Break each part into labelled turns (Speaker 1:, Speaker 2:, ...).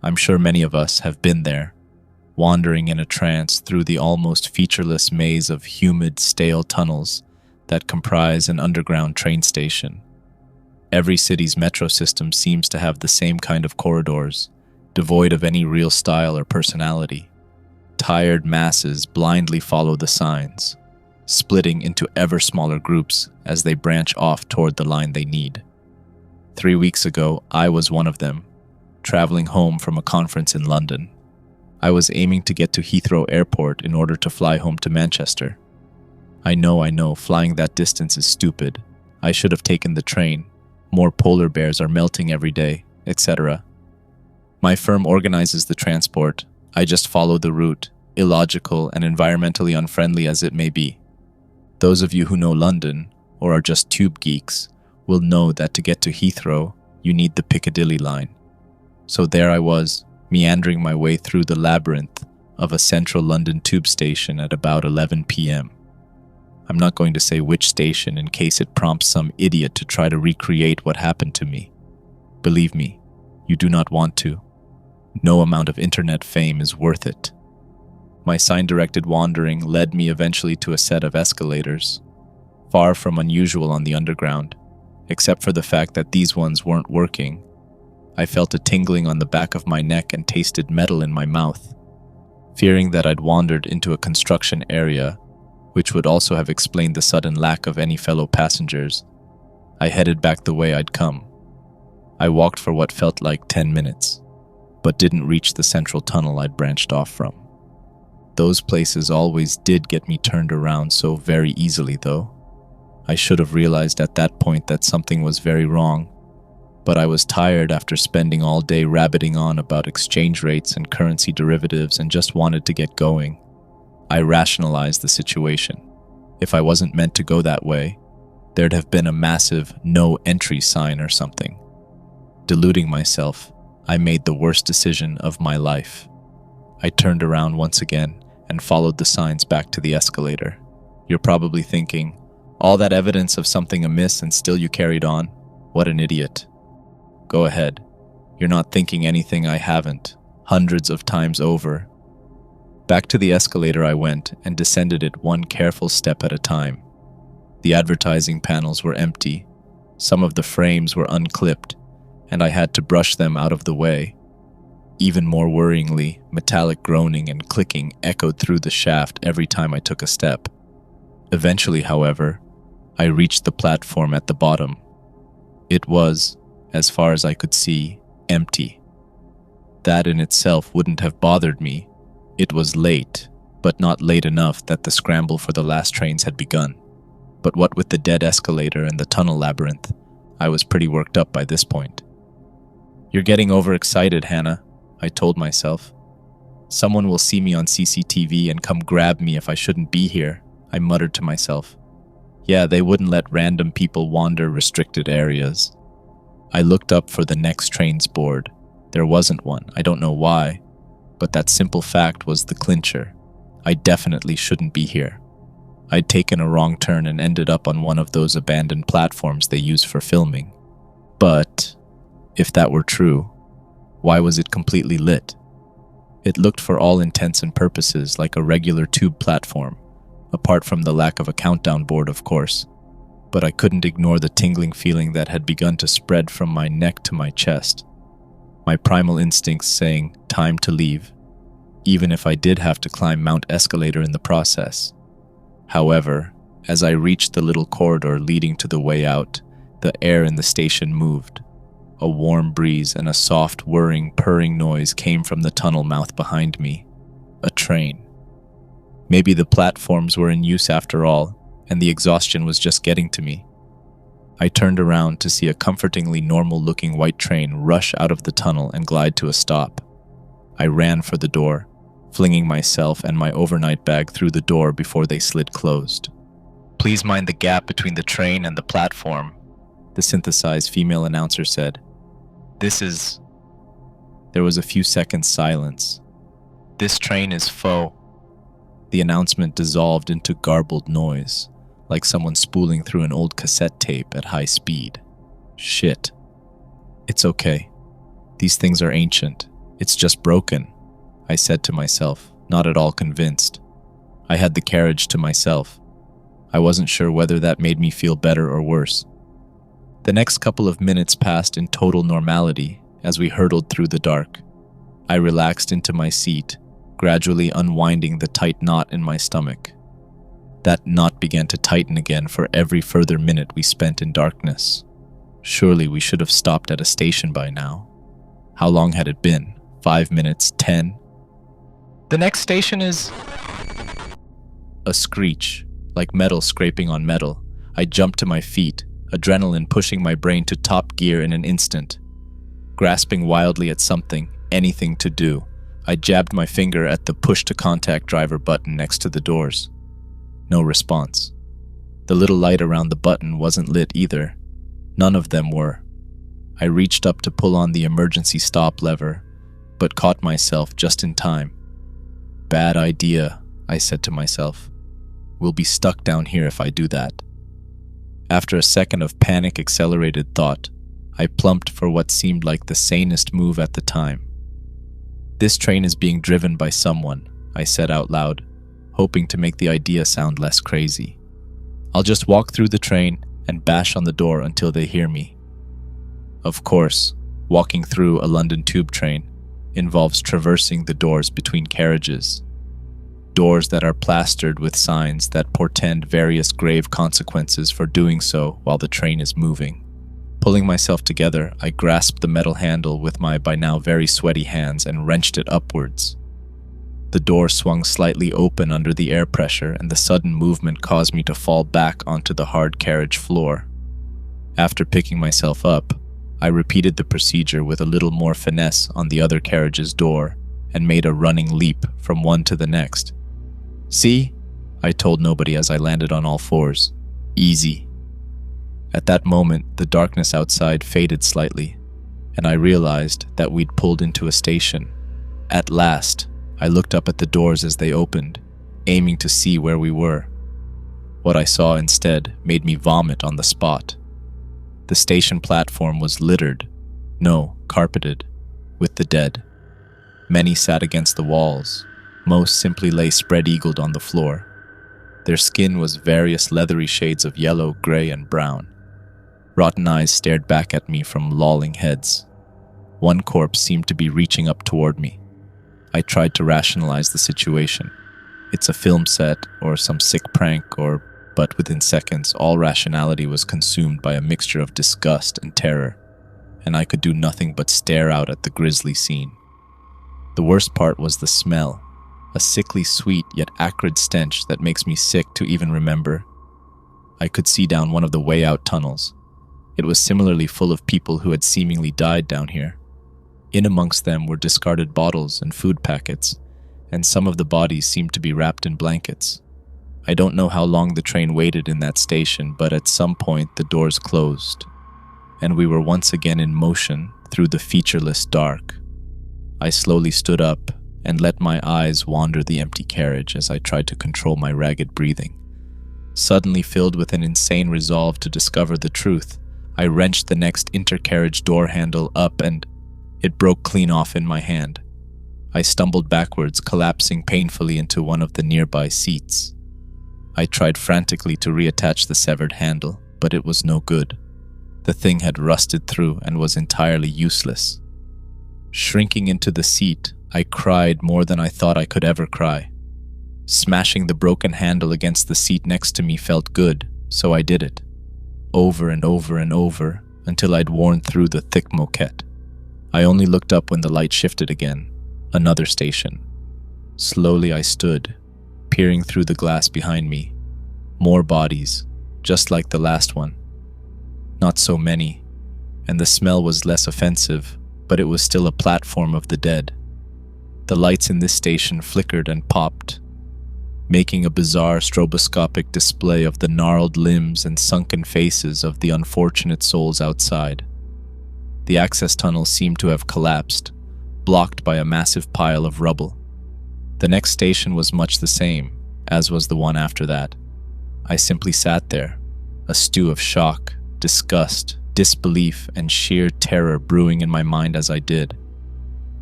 Speaker 1: I'm sure many of us have been there, wandering in a trance through the almost featureless maze of humid, stale tunnels that comprise an underground train station. Every city's metro system seems to have the same kind of corridors, devoid of any real style or personality. Tired masses blindly follow the signs, splitting into ever smaller groups as they branch off toward the line they need. 3 weeks ago, I was one of them, traveling home from a conference in London. I was aiming to get to Heathrow Airport in order to fly home to Manchester. I know, flying that distance is stupid. I should have taken the train. More polar bears are melting every day, etc. My firm organizes the transport. I just follow the route, illogical and environmentally unfriendly as it may be. Those of you who know London, or are just tube geeks, will know that to get to Heathrow, you need the Piccadilly line. So there I was, meandering my way through the labyrinth of a central London tube station at about 11 p.m. I'm not going to say which station in case it prompts some idiot to try to recreate what happened to me. Believe me, you do not want to. No amount of internet fame is worth it. My sign-directed wandering led me eventually to a set of escalators, far from unusual on the underground, except for the fact that these ones weren't working. I felt a tingling on the back of my neck and tasted metal in my mouth. Fearing that I'd wandered into a construction area, which would also have explained the sudden lack of any fellow passengers, I headed back the way I'd come. I walked for what felt like 10 minutes, but didn't reach the central tunnel I'd branched off from. Those places always did get me turned around so very easily, though. I should have realized at that point that something was very wrong, but I was tired after spending all day rabbiting on about exchange rates and currency derivatives and just wanted to get going. I rationalized the situation. If I wasn't meant to go that way, there'd have been a massive no entry sign or something. Deluding myself, I made the worst decision of my life. I turned around once again and followed the signs back to the escalator. You're probably thinking, all that evidence of something amiss and still you carried on? What an idiot. Go ahead. You're not thinking anything I haven't, hundreds of times over. Back to the escalator I went and descended it one careful step at a time. The advertising panels were empty. Some of the frames were unclipped, and I had to brush them out of the way. Even more worryingly, metallic groaning and clicking echoed through the shaft every time I took a step. Eventually, however, I reached the platform at the bottom. It was, as far as I could see, empty. That in itself wouldn't have bothered me. It was late, but not late enough that the scramble for the last trains had begun. But what with the dead escalator and the tunnel labyrinth, I was pretty worked up by this point. You're getting overexcited, Hannah, I told myself. Someone will see me on CCTV and come grab me if I shouldn't be here, I muttered to myself. Yeah, they wouldn't let random people wander restricted areas. I looked up for the next train's board. There wasn't one, I don't know why, but that simple fact was the clincher. I definitely shouldn't be here. I'd taken a wrong turn and ended up on one of those abandoned platforms they use for filming. But if that were true, why was it completely lit? It looked for all intents and purposes like a regular tube platform, apart from the lack of a countdown board, of course. But I couldn't ignore the tingling feeling that had begun to spread from my neck to my chest. My primal instincts saying, time to leave, even if I did have to climb Mount Escalator in the process. However, as I reached the little corridor leading to the way out, the air in the station moved. A warm breeze and a soft, whirring, purring noise came from the tunnel mouth behind me. A train. Maybe the platforms were in use after all, and the exhaustion was just getting to me. I turned around to see a comfortingly normal-looking white train rush out of the tunnel and glide to a stop. I ran for the door, flinging myself and my overnight bag through the door before they slid closed. Please mind the gap between the train and the platform, the synthesized female announcer said. There was a few seconds silence. This train is faux. The announcement dissolved into garbled noise, like someone spooling through an old cassette tape at high speed. Shit. It's okay. These things are ancient. "It's just broken," I said to myself, not at all convinced. I had the carriage to myself. I wasn't sure whether that made me feel better or worse. The next couple of minutes passed in total normality as we hurtled through the dark. I relaxed into my seat, gradually unwinding the tight knot in my stomach. That knot began to tighten again for every further minute we spent in darkness. Surely we should have stopped at a station by now. How long had it been? 5 minutes? 10? "The next station is..." A screech, like metal scraping on metal. I jumped to my feet, adrenaline pushing my brain to top gear in an instant. Grasping wildly at something, anything to do, I jabbed my finger at the push-to-contact driver button next to the doors. No response. The little light around the button wasn't lit either. None of them were. I reached up to pull on the emergency stop lever, but caught myself just in time. "Bad idea," I said to myself. "We'll be stuck down here if I do that." After a second of panic-accelerated thought, I plumped for what seemed like the sanest move at the time. "This train is being driven by someone," I said out loud, hoping to make the idea sound less crazy. "I'll just walk through the train and bash on the door until they hear me." Of course, walking through a London tube train involves traversing the doors between carriages. Doors that are plastered with signs that portend various grave consequences for doing so while the train is moving. Pulling myself together, I grasped the metal handle with my by now very sweaty hands and wrenched it upwards. The door swung slightly open under the air pressure, and the sudden movement caused me to fall back onto the hard carriage floor. After picking myself up, I repeated the procedure with a little more finesse on the other carriage's door and made a running leap from one to the next. "See?" I told nobody as I landed on all fours. "Easy." At that moment, the darkness outside faded slightly, and I realized that we'd pulled into a station. At last, I looked up at the doors as they opened, aiming to see where we were. What I saw instead made me vomit on the spot. The station platform was littered, no, carpeted, with the dead. Many sat against the walls. Most simply lay spread-eagled on the floor. Their skin was various leathery shades of yellow, gray, and brown. Rotten eyes stared back at me from lolling heads. One corpse seemed to be reaching up toward me. I tried to rationalize the situation. It's a film set or some sick prank but within seconds, all rationality was consumed by a mixture of disgust and terror, and I could do nothing but stare out at the grisly scene. The worst part was the smell, a sickly sweet yet acrid stench that makes me sick to even remember. I could see down one of the way-out tunnels. It was similarly full of people who had seemingly died down here. In amongst them were discarded bottles and food packets, and some of the bodies seemed to be wrapped in blankets. I don't know how long the train waited in that station, but at some point the doors closed, and we were once again in motion through the featureless dark. I slowly stood up and let my eyes wander the empty carriage as I tried to control my ragged breathing. Suddenly filled with an insane resolve to discover the truth, I wrenched the next intercarriage door handle up and it broke clean off in my hand. I stumbled backwards, collapsing painfully into one of the nearby seats. I tried frantically to reattach the severed handle, but it was no good. The thing had rusted through and was entirely useless. Shrinking into the seat, I cried more than I thought I could ever cry. Smashing the broken handle against the seat next to me felt good, so I did it. Over and over and over, until I'd worn through the thick moquette. I only looked up when the light shifted again. Another station. Slowly I stood, peering through the glass behind me. More bodies, just like the last one. Not so many, and the smell was less offensive, but it was still a platform of the dead. The lights in this station flickered and popped, making a bizarre stroboscopic display of the gnarled limbs and sunken faces of the unfortunate souls outside. The access tunnel seemed to have collapsed, blocked by a massive pile of rubble. The next station was much the same, as was the one after that. I simply sat there, a stew of shock, disgust, disbelief, and sheer terror brewing in my mind as I did.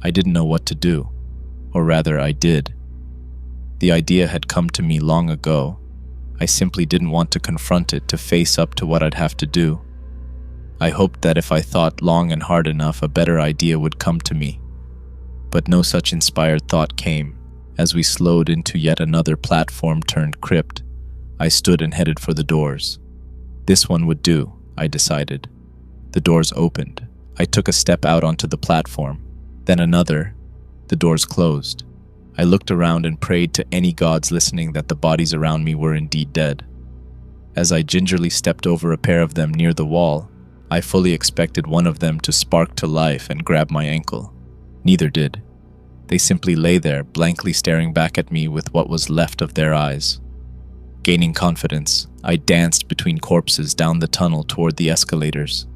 Speaker 1: I didn't know what to do, or rather, I did. The idea had come to me long ago. I simply didn't want to confront it, to face up to what I'd have to do. I hoped that if I thought long and hard enough, a better idea would come to me. But no such inspired thought came. As we slowed into yet another platform-turned-crypt, I stood and headed for the doors. This one would do, I decided. The doors opened. I took a step out onto the platform, then another. The doors closed. I looked around and prayed to any gods listening that the bodies around me were indeed dead. As I gingerly stepped over a pair of them near the wall, I fully expected one of them to spark to life and grab my ankle. Neither did. They simply lay there, blankly staring back at me with what was left of their eyes. Gaining confidence, I danced between corpses down the tunnel toward the escalators.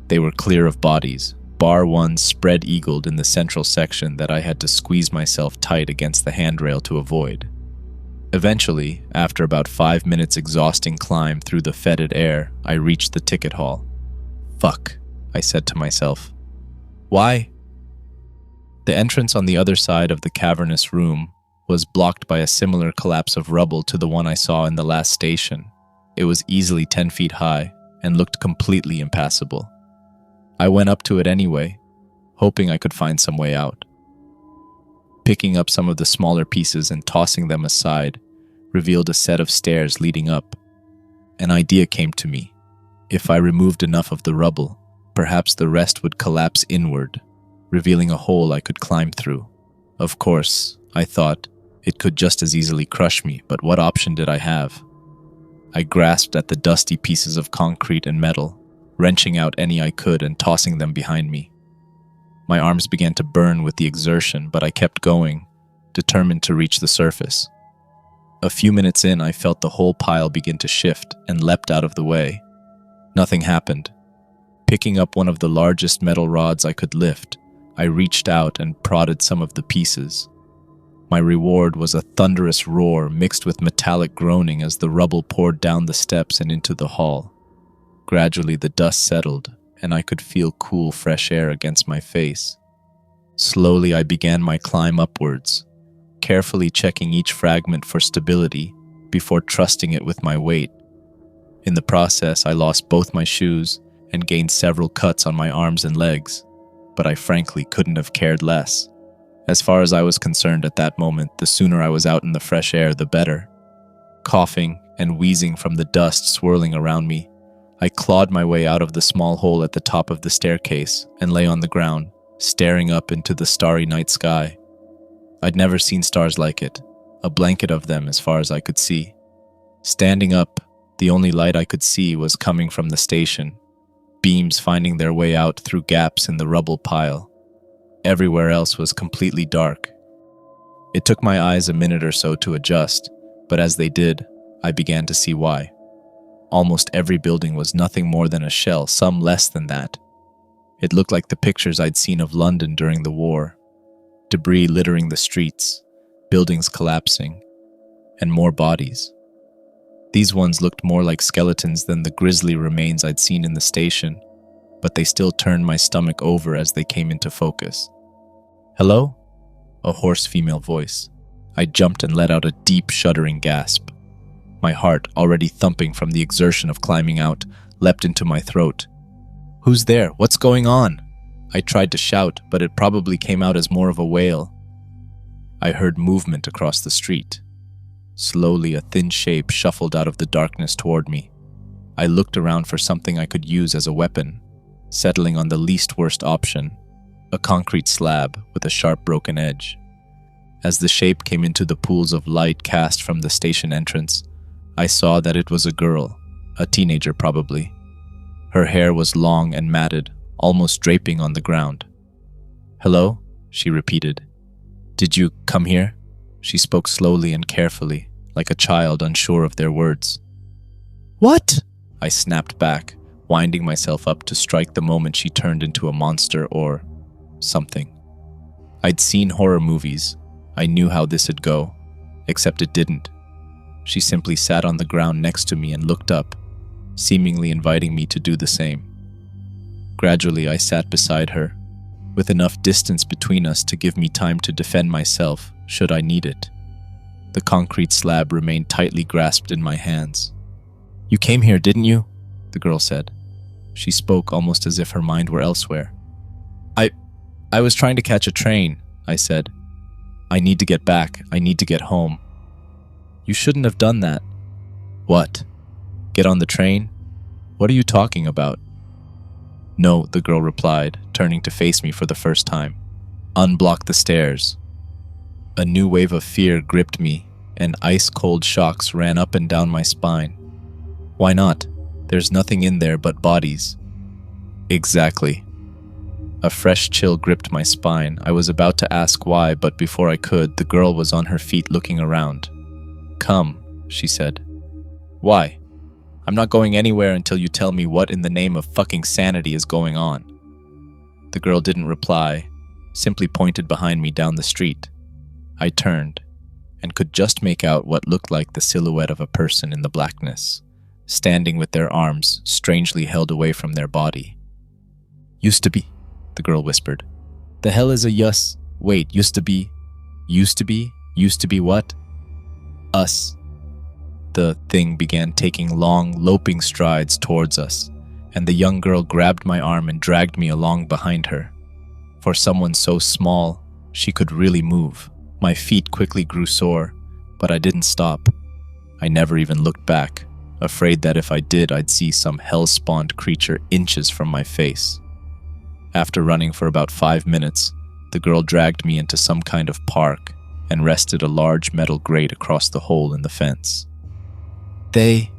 Speaker 1: They were clear of bodies, bar one spread-eagled in the central section that I had to squeeze myself tight against the handrail to avoid. Eventually, after about 5 minutes' exhausting climb through the fetid air, I reached the ticket hall. Fuck, I said to myself. Why? The entrance on the other side of the cavernous room was blocked by a similar collapse of rubble to the one I saw in the last station. It was easily 10 feet high and looked completely impassable. I went up to it anyway, hoping I could find some way out. Picking up some of the smaller pieces and tossing them aside revealed a set of stairs leading up. An idea came to me. If I removed enough of the rubble, perhaps the rest would collapse inward, revealing a hole I could climb through. Of course, I thought, it could just as easily crush me, but what option did I have? I grasped at the dusty pieces of concrete and metal, wrenching out any I could and tossing them behind me. My arms began to burn with the exertion, but I kept going, determined to reach the surface. A few minutes in, I felt the whole pile begin to shift and leapt out of the way. Nothing happened. Picking up one of the largest metal rods I could lift, I reached out and prodded some of the pieces. My reward was a thunderous roar mixed with metallic groaning as the rubble poured down the steps and into the hall. Gradually, the dust settled, and I could feel cool, fresh air against my face. Slowly, I began my climb upwards, carefully checking each fragment for stability before trusting it with my weight. In the process, I lost both my shoes and gained several cuts on my arms and legs, but I frankly couldn't have cared less. As far as I was concerned at that moment, the sooner I was out in the fresh air, the better. Coughing and wheezing from the dust swirling around me, I clawed my way out of the small hole at the top of the staircase and lay on the ground, staring up into the starry night sky. I'd never seen stars like it, a blanket of them as far as I could see. Standing up, the only light I could see was coming from the station, beams finding their way out through gaps in the rubble pile. Everywhere else was completely dark. It took my eyes a minute or so to adjust, but as they did, I began to see why. Almost every building was nothing more than a shell, some less than that. It looked like the pictures I'd seen of London during the war. Debris littering the streets, buildings collapsing, and more bodies. These ones looked more like skeletons than the grisly remains I'd seen in the station, but they still turned my stomach over as they came into focus. "Hello?" A hoarse female voice. I jumped and let out a deep, shuddering gasp. My heart, already thumping from the exertion of climbing out, leapt into my throat. "Who's there? What's going on?" I tried to shout, but it probably came out as more of a wail. I heard movement across the street. Slowly, a thin shape shuffled out of the darkness toward me. I looked around for something I could use as a weapon, settling on the least worst option, a concrete slab with a sharp broken edge. As the shape came into the pools of light cast from the station entrance, I saw that it was a girl, a teenager probably. Her hair was long and matted, almost draping on the ground. "Hello?" she repeated. "Did you come here?" She spoke slowly and carefully, like a child unsure of their words. "What?" I snapped back, winding myself up to strike the moment she turned into a monster or something. I'd seen horror movies. I knew how this'd go, except it didn't. She simply sat on the ground next to me and looked up, seemingly inviting me to do the same. Gradually, I sat beside her, with enough distance between us to give me time to defend myself should I need it. The concrete slab remained tightly grasped in my hands. "You came here, didn't you?" the girl said. She spoke almost as if her mind were elsewhere. I was trying to catch a train," I said. "I need to get back. I need to get home." "You shouldn't have done that." "What? Get on the train? What are you talking about?" "No," the girl replied, turning to face me for the first time. "Unblock the stairs." A new wave of fear gripped me, and ice-cold shocks ran up and down my spine. "Why not? There's nothing in there but bodies." "Exactly." A fresh chill gripped my spine. I was about to ask why, but before I could, the girl was on her feet looking around. "Come," she said. "Why? I'm not going anywhere until you tell me what in the name of fucking sanity is going on." The girl didn't reply, simply pointed behind me down the street. I turned, and could just make out what looked like the silhouette of a person in the blackness, standing with their arms strangely held away from their body. "Used to be," the girl whispered. "The hell is a yus? Wait, used to be? Used to be? Used to be what?" "Us." The thing began taking long, loping strides towards us, and the young girl grabbed my arm and dragged me along behind her. For someone so small, she could really move. My feet quickly grew sore, but I didn't stop. I never even looked back, afraid that if I did, I'd see some hell-spawned creature inches from my face. After running for about 5 minutes, the girl dragged me into some kind of park and rested a large metal grate across the hole in the fence. "The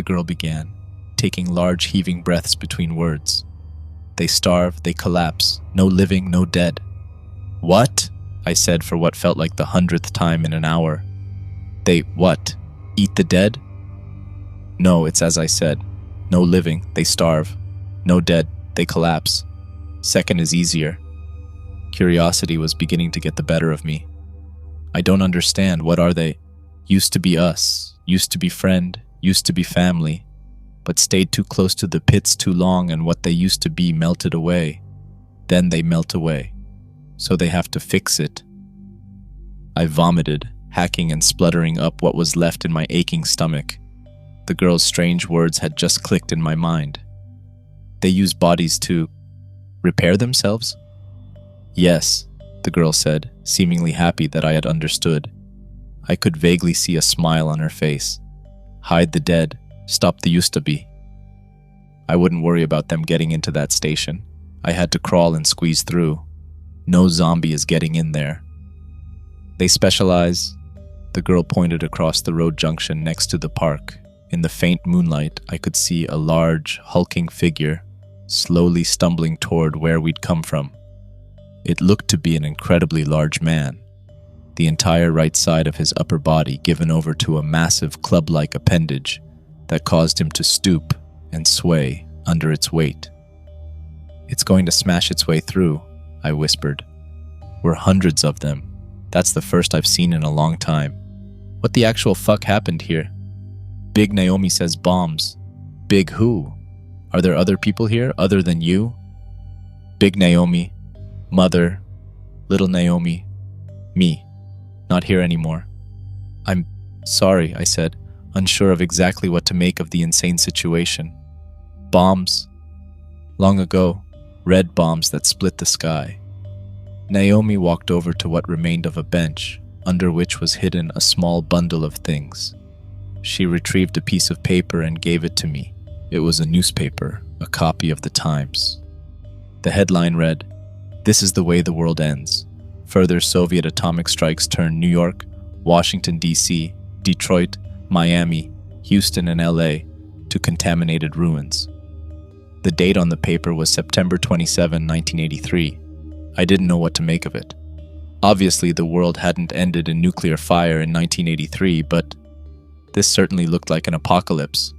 Speaker 1: girl began, taking large heaving breaths between words. "They starve, they collapse, no living, no dead." "What?" I said for what felt like the 100th time in an hour. "They what? Eat the dead?" "No, it's as I said. No living, they starve. No dead, they collapse. Second is easier." Curiosity was beginning to get the better of me. "I don't understand. What are they? Used to be us, used to be friend, used to be family, but stayed too close to the pits too long and what they used to be melted away. Then they melt away. So they have to fix it." I vomited, hacking and spluttering up what was left in my aching stomach. The girl's strange words had just clicked in my mind. "They use bodies to repair themselves?" "Yes," the girl said, seemingly happy that I had understood. I could vaguely see a smile on her face. "Hide the dead, stop the used to be." I wouldn't worry about them getting into that station. I had to crawl and squeeze through. No zombie is getting in there. "They specialize," the girl pointed across the road junction next to the park. In the faint moonlight, I could see a large, hulking figure slowly stumbling toward where we'd come from. It looked to be an incredibly large man, the entire right side of his upper body given over to a massive club-like appendage that caused him to stoop and sway under its weight. "It's going to smash its way through," I whispered. "We're hundreds of them. That's the first I've seen in a long time. What the actual fuck happened here?" "Big Naomi says bombs." "Big who? Are there other people here other than you?" "Big Naomi, Mother, Little Naomi, me. Not here anymore." "I'm sorry," I said, unsure of exactly what to make of the insane situation. "Bombs? Long ago, red bombs that split the sky." Naomi walked over to what remained of a bench, under which was hidden a small bundle of things. She retrieved a piece of paper and gave it to me. It was a newspaper, a copy of the Times. The headline read, "This is the way the world ends. Further Soviet atomic strikes turn New York, Washington, D.C., Detroit, Miami, Houston, and L.A. to contaminated ruins." The date on the paper was September 27, 1983. I didn't know what to make of it. Obviously, the world hadn't ended in nuclear fire in 1983, but this certainly looked like an apocalypse.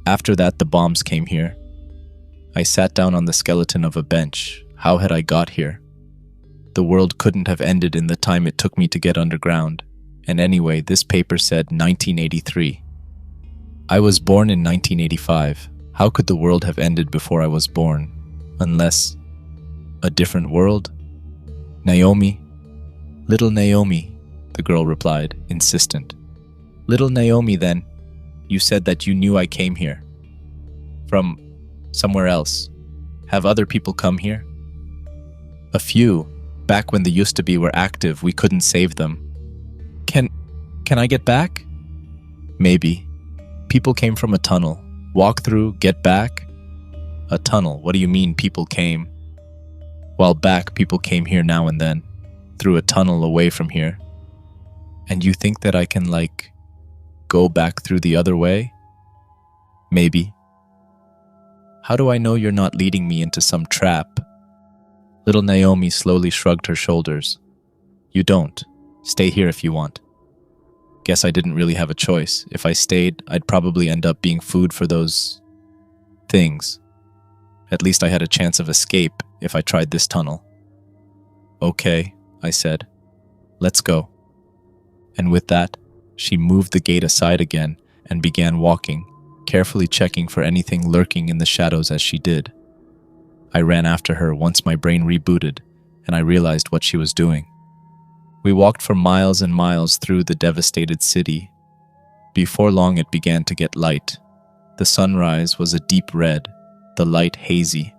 Speaker 1: After that, the bombs came here. I sat down on the skeleton of a bench. How had I got here? The world couldn't have ended in the time it took me to get underground. And anyway, this paper said 1983. I was born in 1985. How could the world have ended before I was born? Unless A different world? Naomi? Little Naomi, the girl replied, insistent. Little Naomi, then. You said that you knew I came here. From somewhere else. Have other people come here? A few. Back when the used to be were active, we couldn't save them. Can I get back? Maybe. People came from a tunnel. Walk through, get back? A tunnel, what do you mean people came? While back, people came here now and then. Through a tunnel away from here. And you think that I can, go back through the other way? Maybe. How do I know you're not leading me into some trap? Little Naomi slowly shrugged her shoulders. You don't. Stay here if you want. Guess I didn't really have a choice. If I stayed, I'd probably end up being food for those things. At least I had a chance of escape if I tried this tunnel. Okay, I said. Let's go. And with that, she moved the gate aside again and began walking, carefully checking for anything lurking in the shadows as she did. I ran after her once my brain rebooted and I realized what she was doing. We walked for miles and miles through the devastated city. Before long it began to get light. The sunrise was a deep red, the light hazy.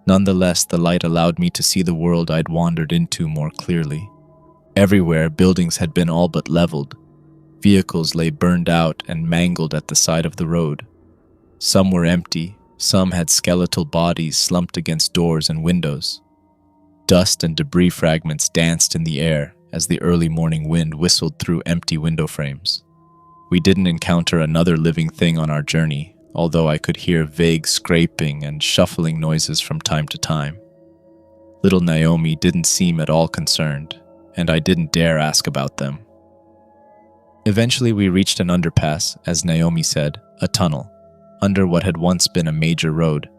Speaker 1: Nonetheless, the light allowed me to see the world I'd wandered into more clearly. Everywhere, buildings had been all but leveled. Vehicles lay burned out and mangled at the side of the road. Some were empty, some had skeletal bodies slumped against doors and windows. Dust and debris fragments danced in the air as the early morning wind whistled through empty window frames. We didn't encounter another living thing on our journey, although I could hear vague scraping and shuffling noises from time to time. Little Naomi didn't seem at all concerned, and I didn't dare ask about them. Eventually we reached an underpass, as Naomi said, a tunnel, under what had once been a major road.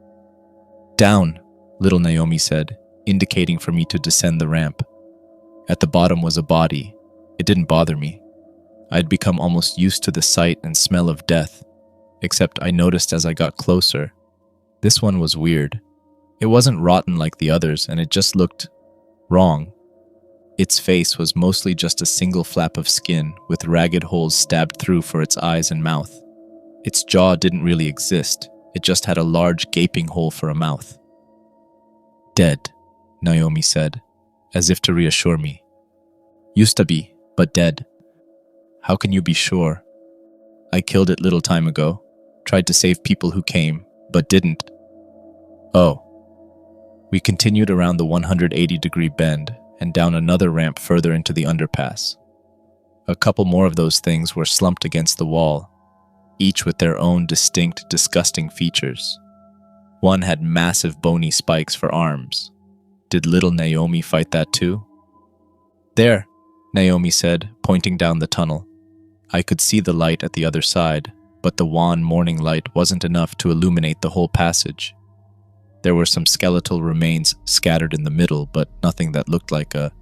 Speaker 1: Down, little Naomi said, indicating for me to descend the ramp. At the bottom was a body. It didn't bother me. I'd become almost used to the sight and smell of death, except I noticed as I got closer. This one was weird. It wasn't rotten like the others, and it just looked wrong. Its face was mostly just a single flap of skin, with ragged holes stabbed through for its eyes and mouth. Its jaw didn't really exist. It just had a large gaping hole for a mouth. Dead, Naomi said, as if to reassure me. Used to be, but dead. How can you be sure? I killed it little time ago. Tried to save people who came, but didn't. Oh. We continued around the 180-degree bend and down another ramp further into the underpass. A couple more of those things were slumped against the wall, each with their own distinct, disgusting features. One had massive bony spikes for arms. Did little Naomi fight that too? There, Naomi said, pointing down the tunnel. I could see the light at the other side, but the wan morning light wasn't enough to illuminate the whole passage. There were some skeletal remains scattered in the middle, but nothing that looked like a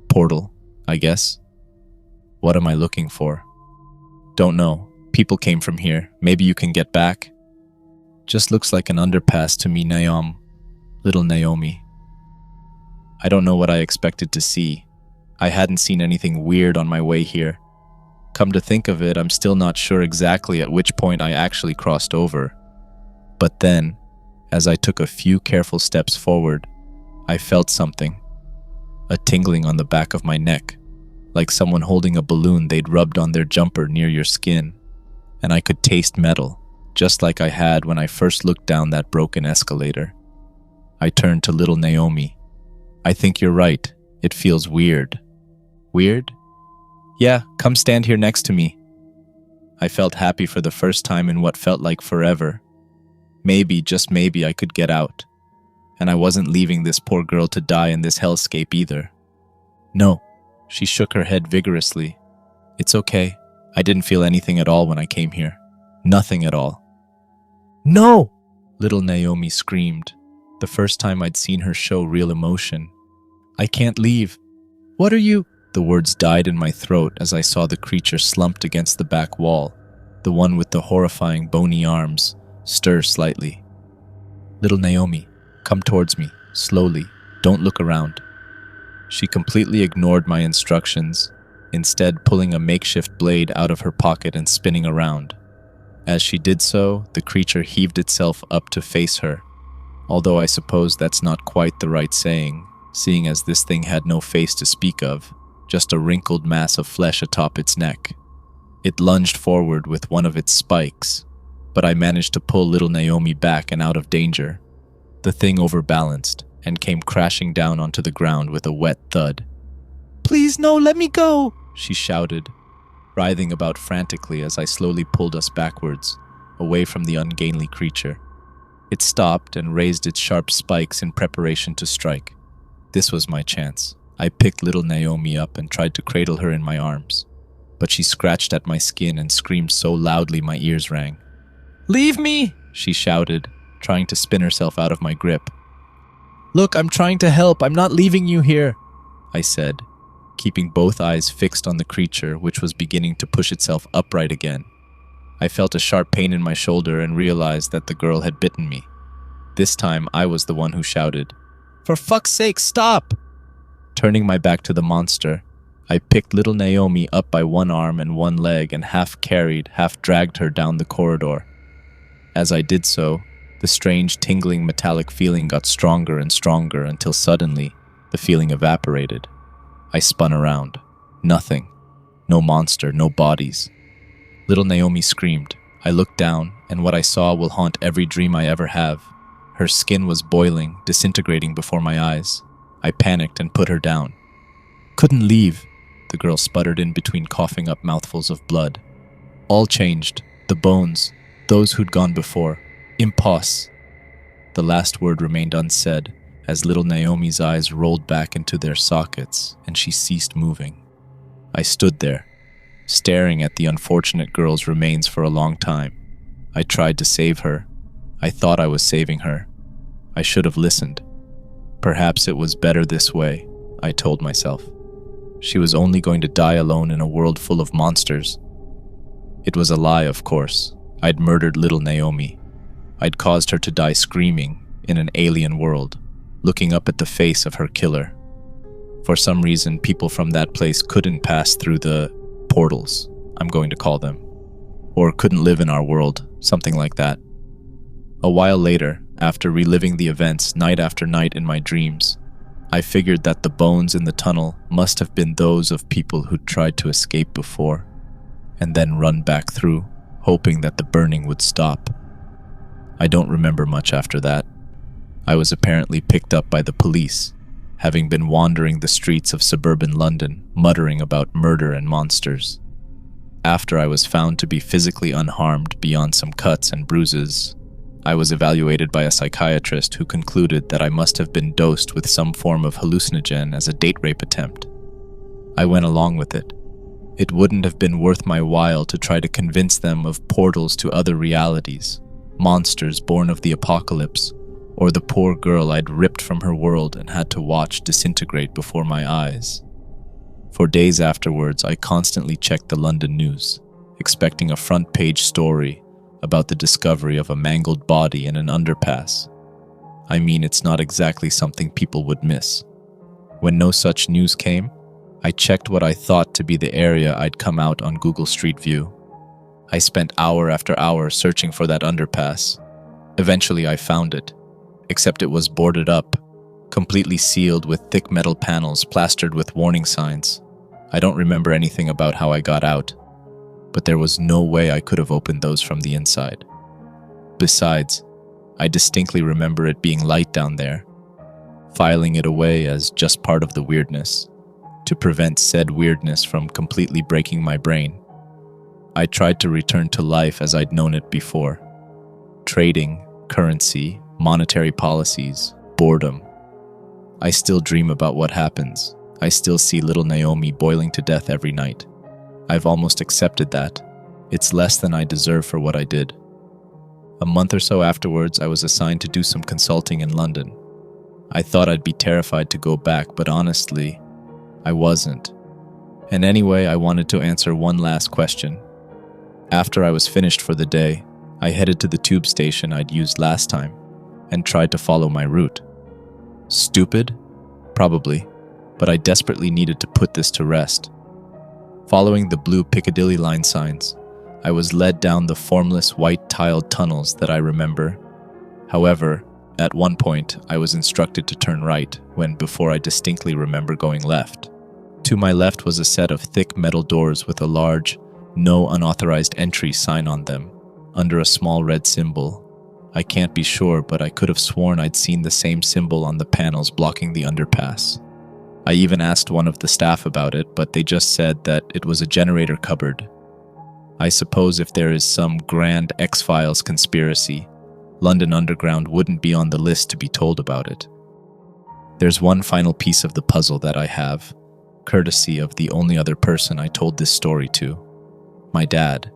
Speaker 1: portal, I guess. What am I looking for? Don't know. People came from here. Maybe you can get back? Just looks like an underpass to me, little Naomi. I don't know what I expected to see. I hadn't seen anything weird on my way here. Come to think of it, I'm still not sure exactly at which point I actually crossed over. But then, as I took a few careful steps forward, I felt something. A tingling on the back of my neck, like someone holding a balloon they'd rubbed on their jumper near your skin. And I could taste metal, just like I had when I first looked down that broken escalator. I turned to little Naomi. I think you're right. It feels weird. Weird? Yeah, come stand here next to me. I felt happy for the first time in what felt like forever. Maybe, just maybe, I could get out. And I wasn't leaving this poor girl to die in this hellscape either. No, she shook her head vigorously. It's okay. I didn't feel anything at all when I came here. Nothing at all. No! Little Naomi screamed, the first time I'd seen her show real emotion. I can't leave. What are you? The words died in my throat as I saw the creature slumped against the back wall, the one with the horrifying bony arms, stir slightly. Little Naomi, come towards me, slowly. Don't look around." She completely ignored my instructions, instead pulling a makeshift blade out of her pocket and spinning around. As she did so, the creature heaved itself up to face her, although I suppose that's not quite the right saying, seeing as this thing had no face to speak of, just a wrinkled mass of flesh atop its neck. It lunged forward with one of its spikes, but I managed to pull little Naomi back and out of danger. The thing overbalanced and came crashing down onto the ground with a wet thud. "Please, no, let me go!" she shouted, writhing about frantically as I slowly pulled us backwards, away from the ungainly creature. It stopped and raised its sharp spikes in preparation to strike. This was my chance. I picked little Naomi up and tried to cradle her in my arms, but she scratched at my skin and screamed so loudly my ears rang. "Leave me!" she shouted, trying to spin herself out of my grip. "Look, I'm trying to help. I'm not leaving you here," I said, keeping both eyes fixed on the creature, which was beginning to push itself upright again. I felt a sharp pain in my shoulder and realized that the girl had bitten me. This time, I was the one who shouted, "For fuck's sake, stop!" Turning my back to the monster, I picked little Naomi up by one arm and one leg and half carried, half dragged her down the corridor. As I did so, the strange tingling metallic feeling got stronger and stronger until suddenly, the feeling evaporated. I spun around. Nothing. No monster, no bodies. Little Naomi screamed. I looked down, and what I saw will haunt every dream I ever have. Her skin was boiling, disintegrating before my eyes. I panicked and put her down. "Couldn't leave," the girl sputtered in between coughing up mouthfuls of blood. "All changed. The bones. Those who'd gone before. Imposs." The last word remained unsaid, as little Naomi's eyes rolled back into their sockets and she ceased moving. I stood there, staring at the unfortunate girl's remains for a long time. I tried to save her. I thought I was saving her. I should have listened. Perhaps it was better this way, I told myself. She was only going to die alone in a world full of monsters. It was a lie, of course. I'd murdered little Naomi. I'd caused her to die screaming in an alien world, looking up at the face of her killer. For some reason, people from that place couldn't pass through the portals, I'm going to call them, or couldn't live in our world, something like that. A while later, after reliving the events night after night in my dreams, I figured that the bones in the tunnel must have been those of people who'd tried to escape before, and then run back through, hoping that the burning would stop. I don't remember much after that. I was apparently picked up by the police, having been wandering the streets of suburban London, muttering about murder and monsters. After I was found to be physically unharmed beyond some cuts and bruises, I was evaluated by a psychiatrist who concluded that I must have been dosed with some form of hallucinogen as a date rape attempt. I went along with it. It wouldn't have been worth my while to try to convince them of portals to other realities, monsters born of the apocalypse, or the poor girl I'd ripped from her world and had to watch disintegrate before my eyes. For days afterwards, I constantly checked the London news, expecting a front-page story about the discovery of a mangled body in an underpass. I mean, it's not exactly something people would miss. When no such news came, I checked what I thought to be the area I'd come out on Google Street View. I spent hour after hour searching for that underpass. Eventually, I found it, except it was boarded up, completely sealed with thick metal panels plastered with warning signs. I don't remember anything about how I got out, but there was no way I could have opened those from the inside. Besides, I distinctly remember it being light down there, filing it away as just part of the weirdness, to prevent said weirdness from completely breaking my brain. I tried to return to life as I'd known it before. Trading, currency, monetary policies, boredom. I still dream about what happens. I still see little Naomi boiling to death every night. I've almost accepted that. It's less than I deserve for what I did. A month or so afterwards, I was assigned to do some consulting in London. I thought I'd be terrified to go back, but honestly, I wasn't. And anyway, I wanted to answer one last question. After I was finished for the day, I headed to the tube station I'd used last time and tried to follow my route. Stupid? Probably, but I desperately needed to put this to rest. Following the blue Piccadilly line signs, I was led down the formless white-tiled tunnels that I remember. However, at one point, I was instructed to turn right when before I distinctly remember going left. To my left was a set of thick metal doors with a large, "No unauthorized entry" sign on them, under a small red symbol. I can't be sure, but I could have sworn I'd seen the same symbol on the panels blocking the underpass. I even asked one of the staff about it, but they just said that it was a generator cupboard. I suppose if there is some grand X-Files conspiracy, London Underground wouldn't be on the list to be told about it. There's one final piece of the puzzle that I have, courtesy of the only other person I told this story to, my dad.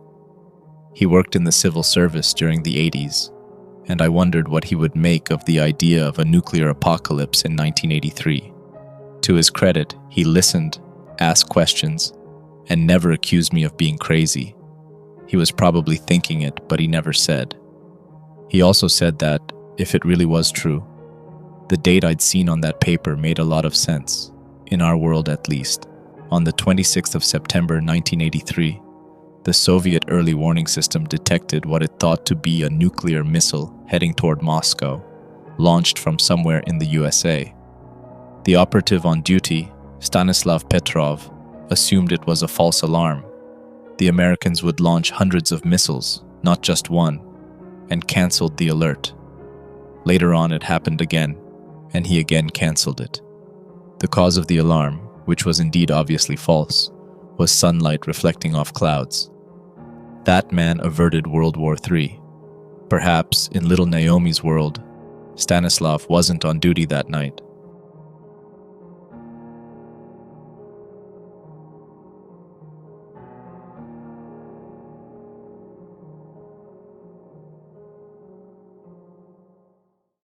Speaker 1: He worked in the civil service during the 80s, and I wondered what he would make of the idea of a nuclear apocalypse in 1983. To his credit, he listened, asked questions, and never accused me of being crazy. He was probably thinking it, but he never said. He also said that, if it really was true, the date I'd seen on that paper made a lot of sense, in our world at least. On the 26th of September 1983, the Soviet early warning system detected what it thought to be a nuclear missile heading toward Moscow, launched from somewhere in the USA. The operative on duty, Stanislav Petrov, assumed it was a false alarm. The Americans would launch hundreds of missiles, not just one, and canceled the alert. Later on, it happened again, and he again canceled it. The cause of the alarm, which was indeed obviously false, was sunlight reflecting off clouds. That man averted World War III. Perhaps, in little Naomi's world, Stanislav wasn't on duty that night.